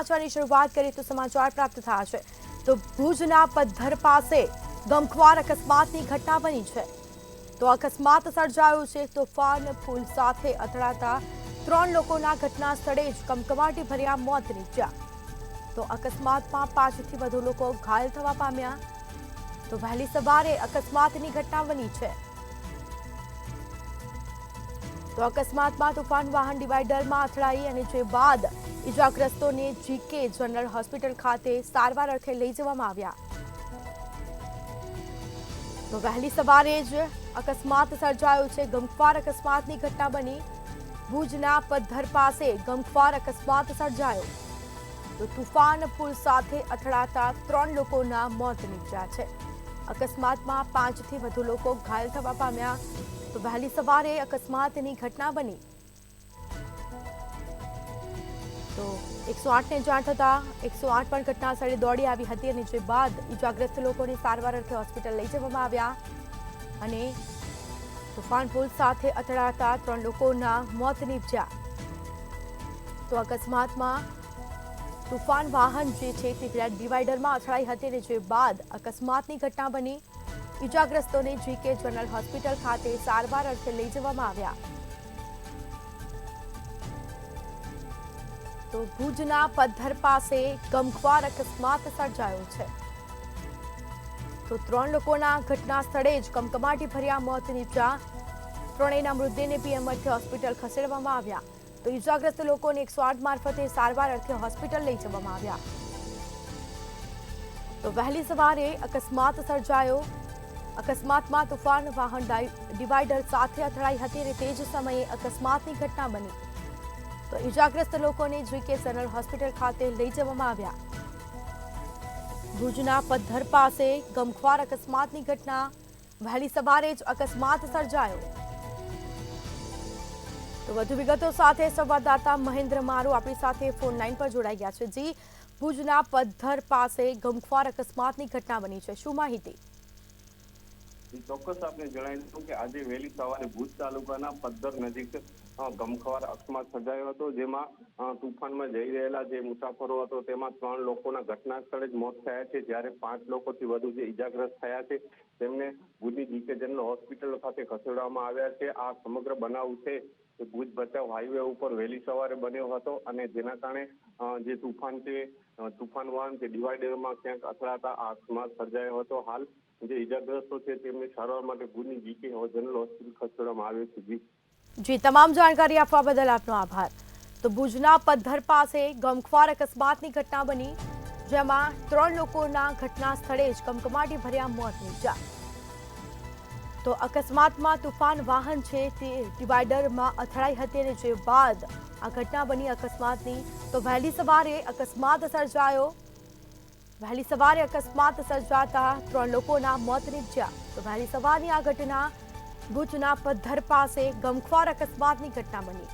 સમાચારની શરૂઆત કરીએ તો સમાચાર પ્રાપ્ત થયા છે તો ભુજના પદ્ધર પાસે ગમખ્વાર અકસ્માતની ઘટના બની છે। તો અકસ્માત સર્જાયો છે તોફાન પુલ સાથે અથડાતા 3 લોકોના ઘટના સ્થળે જ કમકમાટી ભર્યા મોત નીપજ્યા। તો અકસ્માતમાં 5 થી વધુ લોકો ઘાયલ થવા પામ્યા। તો વહેલી સવારે અકસ્માતની ઘટના બની છે। તો અકસ્માતમાં તોફાન વાહન ડિવાઈડરમાં અથડાઈ અને જે બાદ ઇજાગ્રસ્તોને જીકે જનરલ હોસ્પિટલ ખાતે સારવાર અર્થે લઈ જવામાં આવ્યા। તો વહેલી સવારે જ અકસ્માત સર્જાયો છે। ગમખ્વાર અકસ્માતની ઘટના બની। ભુજના પદ્ધર પાસે ગમખ્વાર અકસ્માત સર્જાયો। તો તોફાન પુલ સાથે અથડાતા 3 લોકોના મોત નીપજ્યા છે। અકસ્માતમાં 5 થી વધુ લોકો ઘાયલ થવા પામ્યા। તો વહેલી સવારે અકસ્માતની ઘટના બની। તો 108ને જાણ થતા 108 પણ ઘટના સ્થળે દોડી આવી હતી અને જે બાદ ઇજાગ્રસ્ત લોકોને સારવાર અર્થે હોસ્પિટલ લઈ જવામાં આવ્યા અને તોફાન પુલ સાથે અથડાતા 3 લોકોના મોત નીપજ્યા। તો અકસ્માતમાં તોફાન વાહન જે છે તે ડિવાઈડરમાં અથડાઈ હતી અને જે બાદ અકસ્માતની ઘટના બની। ઇજાગ્રસ્તોને જીકે જનરલ હોસ્પિટલ ખાતે સારવાર અર્થે લઈ જવામાં આવ્યા। તો ભુજના પદ્ધર પાસે ગમખ્વાર અકસ્માત સર્જાયો છે। તો 3 લોકોના ઘટના સ્થળે જ કમકમાટી ભર્યા મોત નીપજ્યા। ત્રણેયના મૃતદેહને પીએમ અર્થે હોસ્પિટલ ખસેડવામાં આવ્યા। તો ઇજાગ્રસ્ત લોકોને 108 મારફતે સારવાર અર્થે હોસ્પિટલ લઈ જવામાં આવ્યા। તો વહેલી સવારે અકસ્માત સર્જાયો। અકસ્માતમાં તોફાન વાહન ડિવાઈડર સાથે અથડાઈ હતી અને તે જ સમયે અકસ્માતની ઘટના બની। તો ઇજાગ્રસ્ત લોકોને જીકે જનરલ હોસ્પિટલ ખાતે લઈ જવામાં આવ્યા। ભુજના પદ્ધર પાસે ગમખ્વાર અકસ્માતની ઘટના। વહેલી સવારે જ અકસ્માત સર્જાયો। તો વધુ વિગતો સાથે સંવાદદાતા મહેન્દ્ર મારુ આપણી સાથે ફોન લાઈન પર જોડાઈ ગયા છે। જી, ભુજના પદ્ધર પાસે ગમખ્વાર અકસ્માતની ઘટના બની છે, શું માહિતી? ચોક્કસ આપને જણાવી દઉં કે આજે વહેલી સવારે ભુજ તાલુકાના પદ્ધર નજીક ગમખ્વાર અકસ્માત સર્જાયો હતો, જેમાં તુફાનમાં જઈ રહેલા જે મુસાફરો હતો તેમાં 3 લોકોના ઘટના સ્થળે જ મોત થયા છે, જ્યારે 5 લોકોથી વધુ જે ઇજાગ્રસ્ત થયા છે તેમને ભુજની જીકે જનરલ હોસ્પિટલ ખાતે ખસેડવામાં આવ્યા છે। આ સમગ્ર બનાવ છે તે ભુજ ભચાઉ હાઈવે ઉપર વહેલી સવારે બન્યો હતો અને જેના કારણે જે તુફાન છે તુફાન વાહન જે ડિવાઈડરમાં ક્યાંક અથડાતા આ અકસ્માત સર્જાયો હતો। હાલ જે ઇજાગ્રસ્તો છે તેમને સારવાર માટે ભુજની જીકે જનરલ હોસ્પિટલ ખસેડવામાં આવ્યો છે। જી, તમામ જાણકારી આપવા બદલ આપનો આભાર। તો ભુજના પદ્ધર પાસે ગમખ્વાર અકસ્માતની ઘટના બની, જેમાં 3 લોકોના ઘટના સ્થળે જ કમકમાટી ભર્યા મોત નીપજ્યા। તો અકસ્માતમાં તોફાન વાહન છે તે ડિવાઈડરમાં અથડાઈ હતી અને જે બાદ આ ઘટના બની અકસ્માતની। તો વહેલી સવારે અકસ્માત સર્જાયો। વહેલી સવારે અકસ્માત સર્જાતા 3 લોકોના મોત નીપજ્યા। તો વહેલી સવારની આ ઘટના ભુજના પદ્ધર પાસે ગમખ્વાર અકસ્માતની ઘટના બની।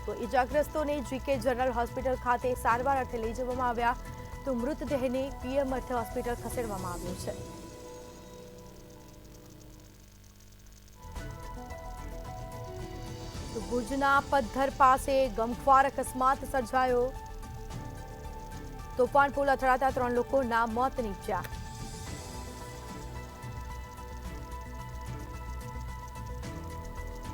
તો ઇજાગ્રસ્તોને જીકે જનરલ હોસ્પિટલ ખાતે સારવાર અર્થે લઈ જવામાં આવ્યા। તો મૃતદેહને પીએમ અર્થે હોસ્પિટલ ખસેડવામાં આવ્યો છે। તો ભુજના પદ્ધર પાસે ગમખ્વાર અકસ્માત સર્જાયો। તોફાન પુલ અથડાતા 3 લોકોના મોત નીપજ્યા।